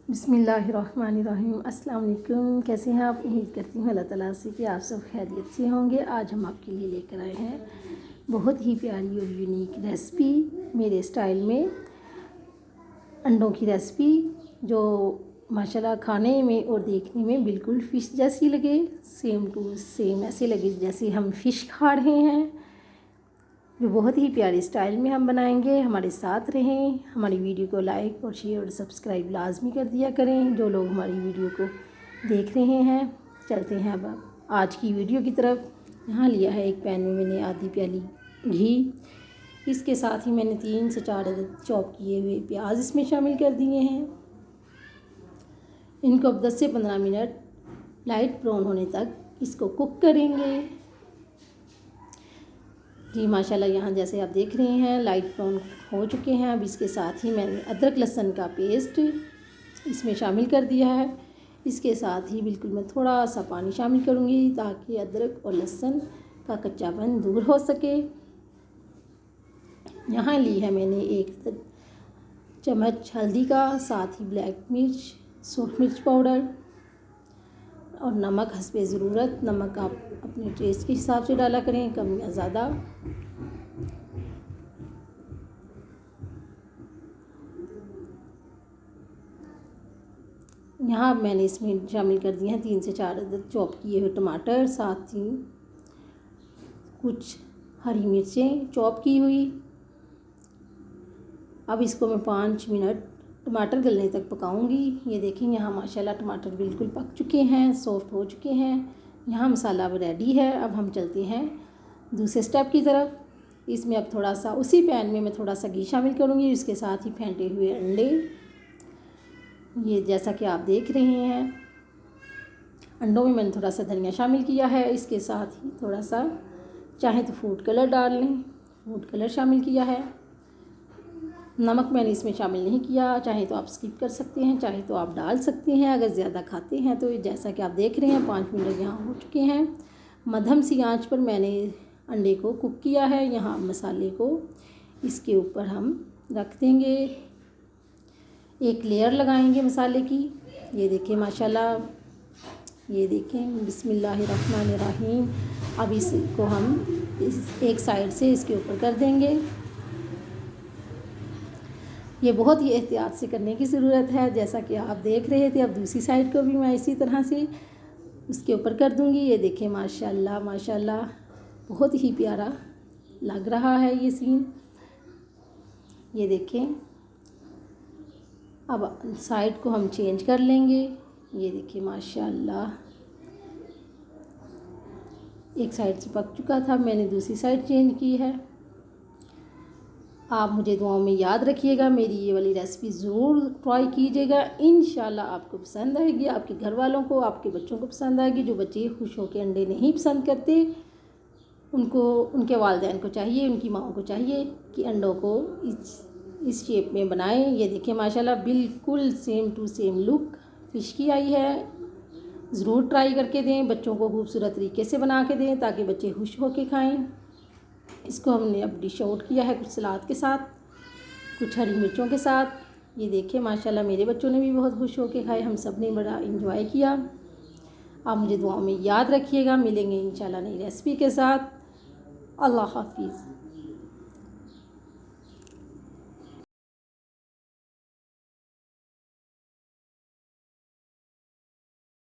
बिस्मिल्लाहिर्रहमानिर्रहीम। अस्सलाम वालेकुम। कैसे हैं आप? उम्मीद करती हूँ अल्लाह ताला से कि आप सब खैरियत से होंगे। आज हम आपके लिए लेकर आए हैं बहुत ही प्यारी और यूनिक रेसिपी मेरे स्टाइल में, अंडों की रेसिपी जो माशाल्लाह खाने में और देखने में बिल्कुल फ़िश जैसी लगे, सेम टू सेम ऐसे लगे जैसे हम फ़िश खा रहे हैं। जो बहुत ही प्यारे स्टाइल में हम बनाएंगे। हमारे साथ रहें, हमारी वीडियो को लाइक और शेयर और सब्सक्राइब लाजमी कर दिया करें जो लोग हमारी वीडियो को देख रहे हैं। चलते हैं अब आज की वीडियो की तरफ। यहाँ लिया है एक पैन में मैंने आधी प्याली घी। इसके साथ ही मैंने 3 से 4 अदद चॉप किए हुए प्याज इसमें शामिल कर दिए हैं। इनको अब 10 से 15 मिनट लाइट ब्राउन होने तक इसको कुक करेंगे। जी माशाल्लाह, यहाँ जैसे आप देख रहे हैं लाइट ब्राउन हो चुके हैं। अब इसके साथ ही मैंने अदरक लहसुन का पेस्ट इसमें शामिल कर दिया है। इसके साथ ही बिल्कुल मैं थोड़ा सा पानी शामिल करूँगी ताकि अदरक और लहसुन का कच्चापन दूर हो सके। यहाँ ली है मैंने 1 चम्मच हल्दी का, साथ ही ब्लैक मिर्च, सूरख मिर्च पाउडर और नमक हस्बे ज़रूरत। नमक आप अपने टेस्ट के हिसाब से डाला करें, कम या ज़्यादा। यहाँ मैंने इसमें शामिल कर दिए हैं 3 से 4 अदद चॉप किए हुए टमाटर, साथ ही कुछ हरी मिर्चें चॉप की हुई। अब इसको मैं 5 मिनट टमाटर गलने तक पकाऊंगी। ये देखें यहाँ माशाल्लाह टमाटर बिल्कुल पक चुके हैं, सॉफ्ट हो चुके हैं। यहाँ मसाला अब रेडी है। अब हम चलते हैं दूसरे स्टेप की तरफ। इसमें अब थोड़ा सा उसी पैन में मैं थोड़ा सा घी शामिल करूँगी। इसके साथ ही फेंटे हुए अंडे, ये जैसा कि आप देख रहे हैं। अंडों में मैंने थोड़ा सा धनिया शामिल किया है। इसके साथ ही थोड़ा सा चाहे तो फूड कलर डाल लें, फूड कलर शामिल किया है। नमक मैंने इसमें शामिल नहीं किया, चाहे तो आप स्किप कर सकते हैं, चाहे तो आप डाल सकते हैं अगर ज़्यादा खाते हैं तो। जैसा कि आप देख रहे हैं 5 मिनट यहाँ हो चुके हैं। मध्यम सी आंच पर मैंने अंडे को कुक किया है। यहाँ मसाले को इसके ऊपर हम रख देंगे, एक लेयर लगाएंगे मसाले की। ये देखिए माशाल्लाह, ये देखें बिस्मिल्लाहिर्रहमानिर्रहीम। अब इसको हम एक साइड से इसके ऊपर कर देंगे। ये बहुत ही एहतियात से करने की ज़रूरत है, जैसा कि आप देख रहे थे। अब दूसरी साइड को भी मैं इसी तरह से उसके ऊपर कर दूंगी। ये देखें माशाल्लाह माशाल्लाह, बहुत ही प्यारा लग रहा है ये सीन। ये देखें, अब साइड को हम चेंज कर लेंगे। ये देखिए माशाल्लाह, एक साइड से पक चुका था, मैंने दूसरी साइड चेंज की है। आप मुझे दुआओं में याद रखिएगा, मेरी ये वाली रेसिपी ज़रूर ट्राई कीजिएगा। इंशाल्लाह आपको पसंद आएगी, आपके घर वालों को, आपके बच्चों को पसंद आएगी। जो बच्चे खुश होकर अंडे नहीं पसंद करते उनको, उनके वालिदैन को चाहिए, उनकी माँओं को चाहिए कि अंडों को इस शेप में बनाएं। ये देखिए माशाल्लाह बिल्कुल same to same look fish की आई है। ज़रूर ट्राई करके दें, बच्चों को खूबसूरत तरीके से बना के दें ताकि बच्चे खुश होकर खाएं। इसको हमने अब डिश आउट किया है कुछ सलाद के साथ, कुछ हरी मिर्चों के साथ। ये देखिए माशाल्लाह मेरे बच्चों ने भी बहुत खुश होकर खाए, हम सब ने बड़ा इंजॉय किया। आप मुझे दुआओं में याद रखिएगा। मिलेंगे इंशाल्लाह नई रेसिपी के साथ। अल्लाह हाफिज़।